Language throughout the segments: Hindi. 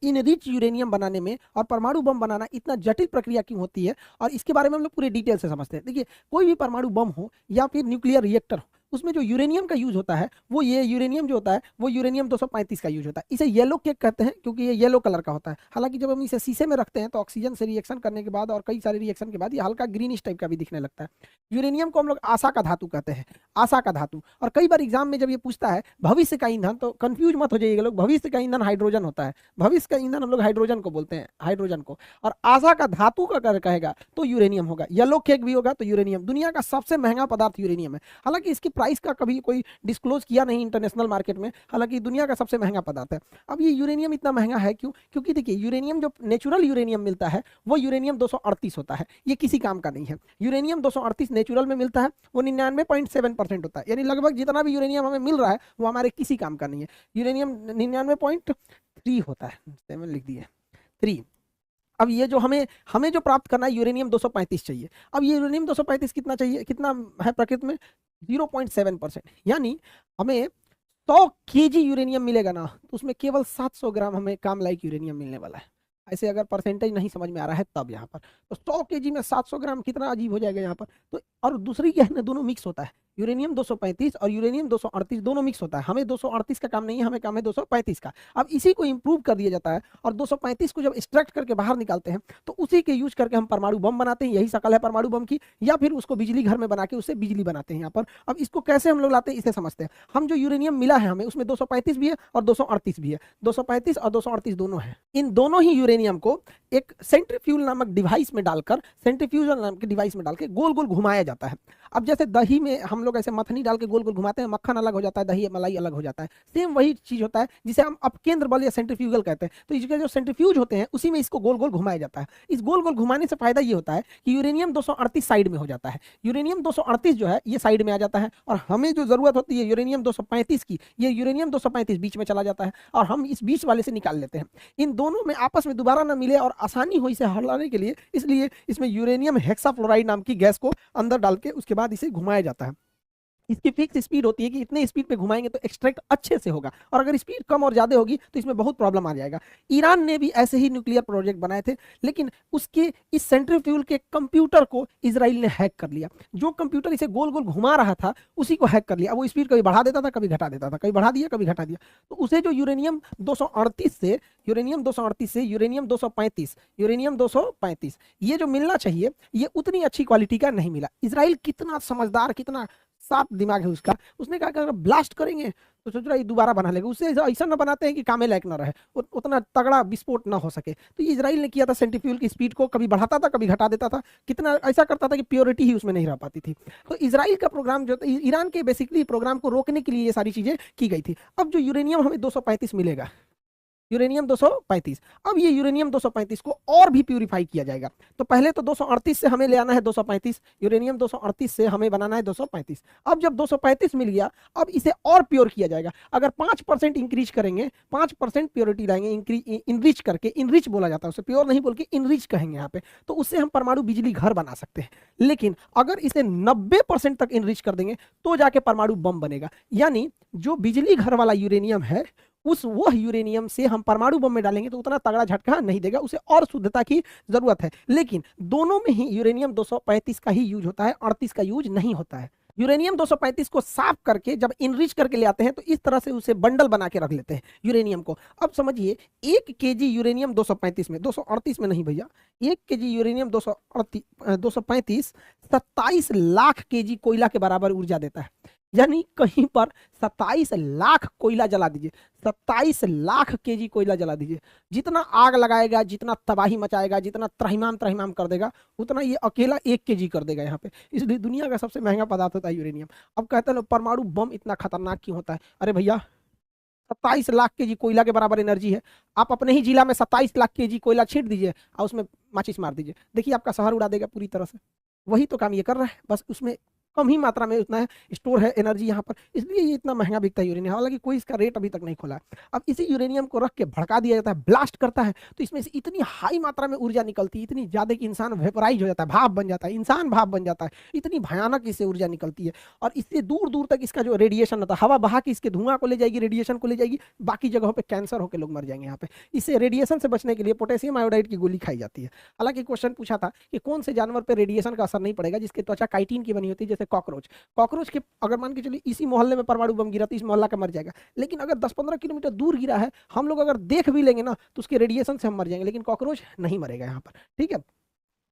इनरिच यूरेनियम बनाने में और परमाणु बम बनाना इतना जटिल प्रक्रिया क्यों होती है, और इसके बारे में हम लोग पूरे डिटेल से समझते हैं। देखिए, कोई भी परमाणु बम हो या फिर न्यूक्लियर रिएक्टर हो, उसमें जो यूरेनियम का यूज होता है वो ये यूरेनियम जो होता है वो यूरेनियम 235 का यूज होता है। इसे येलो केक कहते हैं क्योंकि ये येलो कलर का होता है। हालांकि जब हम इसे शीशे में रखते हैं तो ऑक्सीजन से रिएक्शन करने के बाद और कई सारे रिएक्शन के बाद ये हल्का ग्रीनिश टाइप का भी दिखने लगता है। यूरेनियम को हम लोग आशा का धातु कहते हैं, आशा का धातु। और कई बार एग्जाम में जब ये पूछता है भविष्य का ईंधन, तो कंफ्यूज मत हो जाइएगा लोग, भविष्य का ईंधन हाइड्रोजन होता है। भविष्य का ईंधन हम लोग हाइड्रोजन को बोलते हैं, हाइड्रोजन को। और आशा का धातु का अगर कहेगा तो यूरेनियम होगा, येलो केक भी होगा तो यूरेनियम। दुनिया का सबसे महंगा पदार्थ यूरेनियम है। हालांकि इसकी प्राइस का कभी कोई डिस्क्लोज किया नहीं इंटरनेशनल मार्केट में, हालांकि दुनिया का सबसे महंगा पदार्थ है। अब ये यूरेनियम इतना महंगा है क्यों? क्योंकि देखिए, यूरेनियम जो नेचुरल यूरेनियम मिलता है वो यूरेनियम 238 होता है, ये किसी काम का नहीं है। यूरेनियम 238 नेचुरल में मिलता है, वो 99.7% होता है, यानी लगभग जितना भी यूरेनियम हमें मिल रहा है वो हमारे किसी काम का नहीं है। यूरेनियम 99.3 होता है, 7 लिख दिए 3। अब ये जो हमें हमें जो प्राप्त करना है यूरेनियम 235 चाहिए। अब ये यूरेनियम 235 कितना चाहिए, कितना है प्रकृति में? 0.7%। यानी हमें 100 केजी यूरेनियम मिलेगा ना, तो उसमें केवल 700 ग्राम हमें काम लाइक यूरेनियम मिलने वाला है। ऐसे अगर परसेंटेज नहीं समझ में आ रहा है तब यहाँ पर, तो 100 केजी में 700 ग्राम कितना अजीब हो जाएगा यहाँ पर। तो और दूसरी क्या है ना, दोनों मिक्स होता है, यूरेनियम 235 और यूरेनियम 238 दोनों मिक्स होता है। हमें 238 का काम नहीं है, हमें काम है 235 का। अब इसी को इंप्रूव कर दिया जाता है और 235 को जब एक्सट्रैक्ट करके बाहर निकालते हैं तो उसी के यूज करके हम परमाणु बम बनाते हैं। यही शकल है परमाणु बम की, या फिर उसको बिजली घर में बना के उससे बिजली बनाते हैं यहाँ पर। अब इसको कैसे हम लोग लाते हैं इसे समझते हैं। हम जो यूरेनियम मिला है हमें, उसमें 235 भी है और 238 भी है, 235 और 238 दोनों है। इन दोनों ही यूरेनियम को एक सेंट्रीफ्यूल नामक डिवाइस में डालकर, सेंट्रीफ्यूजल नाम के डिवाइस में डाल के गोल गोल घुमाया जाता है। अब जैसे दही में हम लोग ऐसे मथनी डाल के गोल गोल घुमाते हैं, मक्खन अलग हो जाता है, दही मलाई अलग हो जाता है, सेम वही चीज होता है जिसे हम अपकेंद्र बल या सेंट्रीफ्यूगल कहते हैं। तो इसके जो सेंट्रीफ्यूज होते हैं उसी में इसको गोल गोल घुमाया जाता है। इस गोल गोल घुमाने से फायदा ये होता है कि यूरेनियम 238 साइड में हो जाता है, यूरेनियम 238 जो है ये साइड में आ जाता है, और हमें जो जरूरत होती है यूरेनियम 235 की, ये यूरेनियम 235 बीच में चला जाता है और हम इस बीच वाले से निकाल लेते हैं। इन दोनों में आपस में दोबारा ना मिले और आसानी हो इसे हटाने के लिए, इसलिए इसमें यूरेनियम हेक्साफ्लोराइड नाम की गैस को अंदर डाल के उसके बाद इसे घुमाया जाता है। इसकी फिक्स स्पीड होती है कि इतने स्पीड पे घुमाएंगे तो एक्सट्रैक्ट अच्छे से होगा, और अगर स्पीड कम और ज्यादा होगी तो इसमें बहुत प्रॉब्लम आ जाएगा। ईरान ने भी ऐसे ही न्यूक्लियर प्रोजेक्ट बनाए थे, लेकिन उसके इस सेंट्रीफ्यूल के कंप्यूटर को इसराइल ने हैक कर लिया। जो कंप्यूटर इसे गोल गोल घुमा रहा था उसी को हैक कर लिया। वो स्पीड कभी बढ़ा देता था, कभी घटा देता था, कभी बढ़ा दिया कभी घटा दिया। तो उसे जो यूरेनियम 238 से यूरेनियम 235 ये जो मिलना चाहिए ये उतनी अच्छी क्वालिटी का नहीं मिला। इसराइल कितना समझदार, कितना साफ दिमाग है उसका, उसने कहा कि अगर ब्लास्ट करेंगे तो सोच रहा है दोबारा बना लेगा। उससे ऐसा ना बनाते हैं कि कामे लायक ना रहे, उतना तगड़ा विस्फोट ना हो सके। तो ये इजराइल ने किया था, सेंट्रीफ्यूल की स्पीड को कभी बढ़ाता था कभी घटा देता था, कितना ऐसा करता था कि प्योरिटी ही उसमें नहीं रह पाती थी। तो इजराइल का प्रोग्राम जो ईरान के बेसिकली प्रोग्राम को रोकने के लिए ये सारी चीजें की गई थी। अब जो यूरेनियम हमें 235 मिलेगा, यूरेनियम 235, अब ये यूरेनियम 235 को और भी प्यूरिफाई किया जाएगा। तो पहले तो 238 से हमें ले आना है 235, यूरेनियम 238 से हमें बनाना है 235। अब जब 235 मिल गया, अब इसे और प्योर किया जाएगा। अगर 5% इंक्रीज करेंगे, 5% प्योरिटी लाएंगे, इनरिच करके, इनरिच बोला जाता है उसे, प्योर नहीं बोल के इनरिच कहेंगे यहाँ पे, तो उससे हम परमाणु बिजली घर बना सकते हैं। लेकिन अगर इसे 90% तक इनरिच कर देंगे तो जाके परमाणु बम बनेगा। यानी जो बिजली घर वाला यूरेनियम है, वह यूरेनियम से हम परमाणु बम में डालेंगे तो उतना तगड़ा झटका नहीं देगा, उसे और शुद्धता की जरूरत है। लेकिन दोनों में ही यूरेनियम 235 का ही यूज होता है, 38 का यूज नहीं होता है। यूरेनियम 235 को साफ करके जब इनरिच करके ले आते हैं तो इस तरह से उसे बंडल बना के रख लेते हैं यूरेनियम को। अब समझिए 1 केजी यूरेनियम 235 में, 238 में नहीं भैया, 1 केजी यूरेनियम 235 27 लाख केजी कोयला के बराबर ऊर्जा देता है। यानी कहीं पर 27 लाख कोयला जला दीजिए, 27 लाख केजी कोयला जला दीजिए, जितना आग लगाएगा, जितना तबाही मचाएगा, जितना त्रहिमाम त्रहिमाम कर देगा, उतना ये अकेला 1 केजी कर देगा यहाँ पे। इसलिए दुनिया का सबसे महंगा पदार्थ होता है यूरेनियम। अब कहते हैं परमाणु बम इतना खतरनाक क्यों होता है? अरे भैया 27 लाख केजी कोयला के बराबर एनर्जी है। आप अपने ही जिला में 27 लाख केजी कोयला छींट दीजिए और उसमें माचिस मार दीजिए, देखिए आपका शहर उड़ा देगा पूरी तरह से। वही तो काम ये कर रहा है, बस उसमें कम ही मात्रा में उतना स्टोर है एनर्जी यहाँ पर, इसलिए ये इतना महंगा बिकता है यूरेनियम। हालांकि कोई इसका रेट अभी तक नहीं खोला है। अब इसी यूरेनियम को रख के भड़का दिया जाता है, ब्लास्ट करता है, तो इसमें से इतनी हाई मात्रा में ऊर्जा निकलती है, इतनी ज्यादा कि इंसान वेपराइज हो जाता है, भाप बन जाता है, इंसान भाप बन जाता है, इतनी भयानक इससे ऊर्जा निकलती है। और इससे दूर दूर तक इसका जो रेडिएशन होता है, हवा बहा के इसके धुआं को ले जाएगी, रेडिएशन को ले जाएगी, बाकी जगहों पे कैंसर होकर लोग मर जाएंगे यहाँ पे। इससे रेडिएशन से बचने के लिए पोटेशियम आयोडाइड की गोली खाई जाती है। हालांकि क्वेश्चन पूछा था कि कौन से जानवर पे रेडिएशन का असर नहीं पड़ेगा, जिसकी त्वचा काइटिन की बनी होती है, जैसे कॉकरोच। कॉकरोच के अगर मान के चलिए इसी मोहल्ले में परमाणु बम गिरा तो इस मोहल्ला का मर जाएगा, लेकिन अगर 10-15 किलोमीटर दूर गिरा है, हम लोग अगर देख भी लेंगे ना तो उसके रेडिएशन से हम मर जाएंगे, लेकिन कॉकरोच नहीं मरेगा यहाँ पर, ठीक है।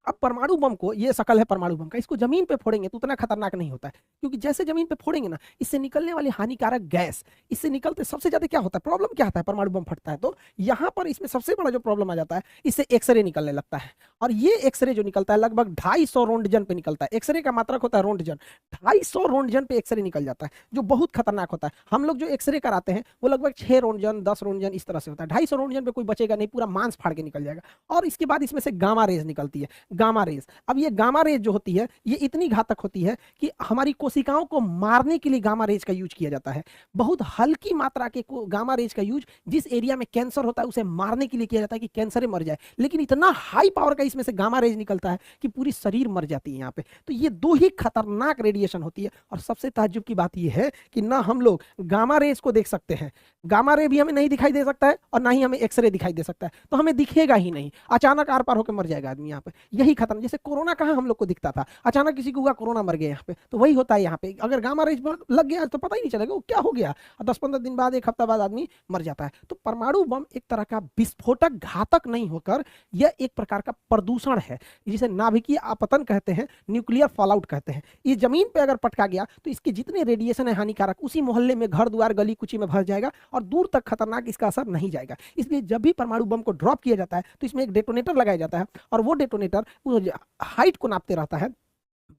अब परमाणु बम को, ये शकल है परमाणु बम का, इसको जमीन पे फोड़ेंगे तो उतना खतरनाक नहीं होता है, क्योंकि जैसे जमीन पे फोड़ेंगे ना, इससे निकलने वाली हानिकारक गैस, इससे निकलते सबसे ज्यादा क्या होता है, प्रॉब्लम क्या आता है परमाणु बम फटता है तो यहाँ पर इसमें सबसे बड़ा जो प्रॉब्लम आ जाता है, इससे एक्सरे निकलने लगता है। और ये एक्सरे जो निकलता है लगभग 250 रोंटजन पे निकलता है। एक्सरे का मात्रक होता है रोंटजन, 250 रोंटजन पे एक्सरे निकल जाता है, जो बहुत खतरनाक होता है। हम लोग जो एक्सरे कराते हैं वो लगभग 6 रोंटजन 10 रोंटजन इस तरह से होता है। 250 रोंटजन पे कोई बचेगा नहीं, पूरा मांस फाड़ के निकल जाएगा। और इसके बाद इसमें से गामा रेज निकलती है, गामा रेज। अब ये गामा रेज जो होती है ये इतनी घातक होती है कि हमारी कोशिकाओं को मारने के लिए गामा रेज का यूज किया जाता है। बहुत हल्की मात्रा के गामा रेज का यूज जिस एरिया में कैंसर होता है उसे मारने के लिए किया जाता है कि कैंसर मर जाए, लेकिन इतना हाई पावर का इसमें से गामा रेज निकलता है कि पूरी शरीर मर जाती है यहाँ पे। तो ये दो ही खतरनाक रेडिएशन होती है। और सबसे ताज्जुब की बात यह है कि ना हम लोग गामा रेज को देख सकते हैं, गामा रे भी हमें नहीं दिखाई दे सकता है, और ना ही हमें एक्सरे दिखाई दे सकता है, तो हमें दिखेगा ही नहीं, अचानक आर पार होकर मर जाएगा आदमी यहाँ पे। यही खतरनाक, जैसे कोरोना कहाँ हम लोग को दिखता था, अचानक किसी को हुआ कोरोना मर गया यहाँ पे, तो वही होता है यहाँ पे। अगर गामा रेज लग गया तो पता ही नहीं चलेगा वो क्या हो गया, 10-15 दिन बाद, 1 हफ्ता बाद आदमी मर जाता है। तो परमाणु बम एक तरह का विस्फोटक घातक नहीं होकर यह एक प्रकार का प्रदूषण है, जिसे नाभिकीय आपतन कहते हैं, न्यूक्लियर फॉलआउट कहते हैं। ये जमीन पे अगर पटका गया तो इसके जितने रेडिएशन है हानिकारक, उसी मोहल्ले में, घर द्वार, गली कुची में भर जाएगा और दूर तक खतरनाक इसका असर नहीं जाएगा। इसलिए जब भी परमाणु बम को ड्रॉप किया जाता है तो इसमें एक डेटोनेटर लगाया जाता है, और वो डेटोनेटर हाइट को नापते रहता है,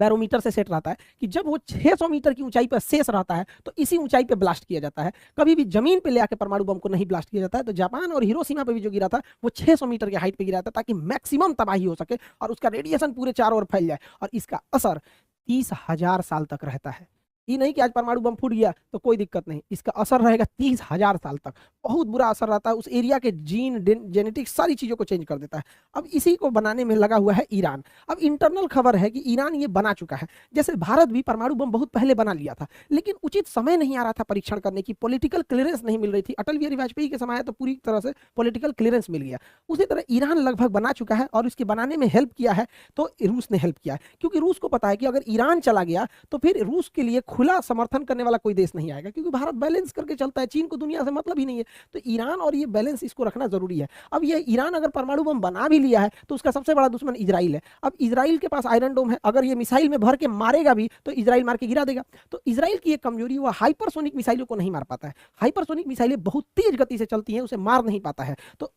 बैरोमीटर से सेट रहता है कि जब वो 600 मीटर की ऊंचाई पर शेष रहता है तो इसी ऊंचाई पे ब्लास्ट किया जाता है। कभी भी जमीन पे ले आके परमाणु बम को नहीं ब्लास्ट किया जाता है। तो जापान और हिरोशिमा पे भी जो गिरा था वो 600 मीटर की हाइट पे गिरा था, ताकि मैक्सिमम तबाही हो सके और उसका रेडिएशन पूरे चारों ओर फैल जाए, और इसका असर 30,000 साल तक रहता है। ये नहीं कि आज परमाणु बम फूट गया तो कोई दिक्कत नहीं, इसका असर रहेगा 30,000 साल तक। बहुत बुरा असर रहता है, उस एरिया के जीन, जेनेटिक्स, सारी चीजों को चेंज कर देता है। अब इसी को बनाने में लगा हुआ है ईरान। अब इंटरनल खबर है कि ईरान ये बना चुका है। जैसे भारत भी परमाणु बम बहुत पहले बना लिया था, लेकिन उचित समय नहीं आ रहा था परीक्षण करने की, पॉलिटिकल क्लियरेंस नहीं मिल रही थी। अटल बिहारी वाजपेयी के समय आया तो पूरी तरह से पॉलिटिकल क्लियरेंस मिल गया। उसी तरह ईरान लगभग बना चुका है, और इसके बनाने में हेल्प किया है तो रूस ने हेल्प किया है, क्योंकि रूस को पता है कि अगर ईरान चला गया तो फिर रूस के लिए खुला समर्थन करने वाला कोई देश नहीं आएगा, क्योंकि भारत बैलेंस करके चलता है, चीन को दुनिया से मतलब ही नहीं है। तो ईरान और ये बैलेंस, इसको रखना जरूरी है। अब ये ईरान अगर परमाणु बम बना भी लिया है तो उसका सबसे बड़ा दुश्मन इजराइल है। अब इजराइल के पास आयरन डोम है, अगर ये मिसाइल में भर के मारेगा भी तो इजराइल मार के गिरा देगा। तो इजराइल की एक कमजोरी, वो हाइपरसोनिक मिसाइलों को नहीं मार पाता है। हाइपरसोनिक मिसाइलें बहुत तेज गति से चलती हैं, उसे मार नहीं पाता है। तो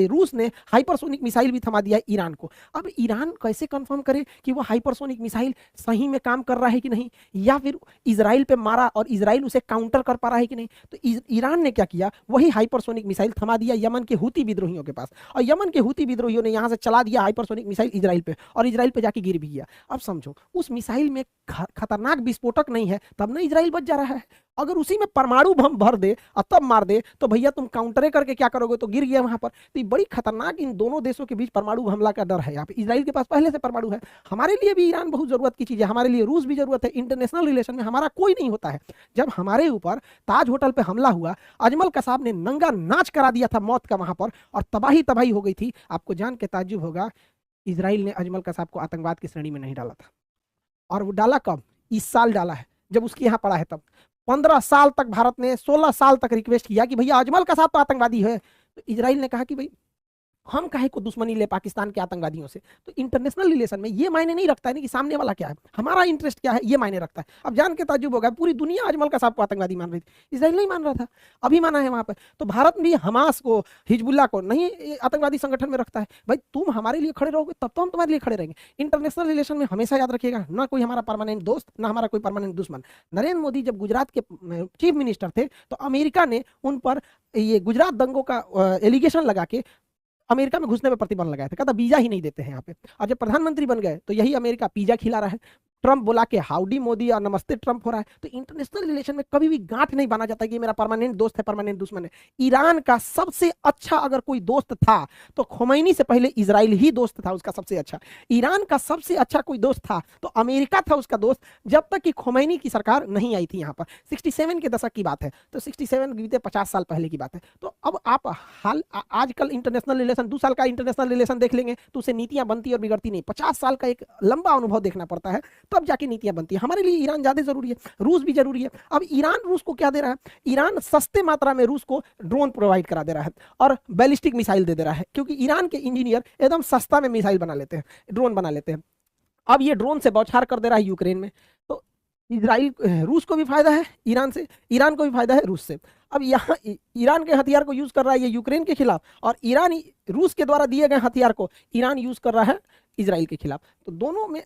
रूस ने हाइपरसोनिक मिसाइल भी थमा दिया है ईरान को। अब ईरान कैसे कंफर्म करे कि वो हाइपरसोनिक मिसाइल सही में काम कर रहा है कि नहीं, या फिर इजराइल पे मारा और इजराइल उसे काउंटर कर पा रहा है कि नहीं। तो ईरान ने क्या किया, वही हाइपरसोनिक मिसाइल थमा दिया यमन के हूती विद्रोहियों के पास, और यमन के हूती विद्रोहियों ने यहां से चला दिया हाइपरसोनिक मिसाइल इजराइल पे, और इजराइल पे जाके गिर भी गया। अब समझो, उस मिसाइल में खतरनाक विस्फोटक नहीं है, तब ना इजराइल बच जा रहा है। अगर उसी में परमाणु बम भर दे और तब मार दे तो भैया तुम काउंटरे करके क्या करोगे, तो गिर गया वहां पर। तो ये बड़ी खतरनाक, इन दोनों देशों के बीच परमाणु हमला का डर है। यहाँ पे इजराइल के पास पहले से परमाणु है, हमारे लिए भी ईरान बहुत जरूरत की चीज है, हमारे लिए रूस भी जरूरत है। इंटरनेशनल रिलेशन में हमारा कोई नहीं होता है। जब हमारे ऊपर ताज होटल पे हमला हुआ, अजमल कसाब ने नंगा नाच करा दिया था मौत का वहां पर, और तबाही तबाही हो गई थी। आपको जान के ताज्जुब होगा, इजराइल ने अजमल कसाब को आतंकवाद की श्रेणी में नहीं डाला था। और वो डाला कब, इस साल डाला है, जब उसके यहाँ पड़ा है तब। 15 साल तक भारत ने, 16 साल तक रिक्वेस्ट किया कि भैया अजमल कसाब तो आतंकवादी है। तो इजराइल ने कहा कि भाई हम काहे को दुश्मनी ले पाकिस्तान के आतंकवादियों से। तो इंटरनेशनल रिलेशन में ये मायने नहीं रखता है ना कि सामने वाला क्या है, हमारा इंटरेस्ट क्या है, ये मायने रखता है। अब जान के ताज्जुब होगा, पूरी दुनिया अजमल कसाब को आतंकवादी मान रही थी, इजराइल नहीं मान रहा था, अभी माना है वहां पर। तो भारत भी हमास को, हिजबुल्लाह को नहीं आतंकवादी संगठन में रखता है। भाई तुम हमारे लिए खड़े रहोगे तब तो हम तुम्हारे लिए खड़े रहेंगे। इंटरनेशनल रिलेशन में हमेशा याद रखिएगा, ना कोई हमारा परमानेंट दोस्त, ना हमारा कोई परमानेंट दुश्मन। नरेंद्र मोदी जब गुजरात के चीफ मिनिस्टर थे तो अमेरिका ने उन पर ये गुजरात दंगों का एलिगेशन लगा के अमेरिका में घुसने पर प्रतिबंध लगाया था, कहता वीजा ही नहीं देते हैं यहाँ पे। और जब प्रधानमंत्री बन गए तो यही अमेरिका पिज्जा खिला रहा है। ट्रम्प बोला कि हाउडी मोदी और नमस्ते ट्रम्प हो रहा है। तो इंटरनेशनल रिलेशन में कभी भी गांठ नहीं बांधा जाता कि ये मेरा परमानेंट दोस्त है, परमानेंट दुश्मन है। ईरान का सबसे अच्छा अगर कोई दोस्त था तो खोमैनी से पहले इजराइल ही दोस्त था उसका सबसे अच्छा। ईरान का सबसे अच्छा कोई दोस्त था तो अमेरिका था उसका दोस्त, जब तक कि खोमैनी की सरकार नहीं आई थी यहाँ पर। 67 के दशक की बात है, तो 67 बीते 50 साल पहले की बात है। तो अब आप आजकल इंटरनेशनल रिलेशन 2 साल का इंटरनेशनल रिलेशन देख लेंगे तो उससे नीतियां बनती और बिगड़ती नहीं। 50 साल का एक लंबा अनुभव देखना पड़ता है, तब जाके नीतियां बनती है। हमारे लिए ईरान ज्यादा जरूरी है, रूस भी जरूरी है। अब ईरान रूस को क्या दे रहा है? ईरान सस्ते मात्रा में रूस को ड्रोन प्रोवाइड करा दे रहा है और बैलिस्टिक मिसाइल दे रहा है, क्योंकि ईरान के इंजीनियर एकदम सस्ता में मिसाइल बना लेते हैं, ड्रोन बना लेते हैं। अब ये ड्रोन से बौछार कर दे रहा है यूक्रेन में। तो इसराइल रूस को भी फायदा है ईरान से, ईरान को भी फायदा है रूस से। अब यहाँ ईरान के हथियार को यूज कर रहा है ये यूक्रेन के खिलाफ, और ईरान रूस के द्वारा दिए गए हथियार को ईरान यूज कर रहा है इसराइल के खिलाफ। तो दोनों में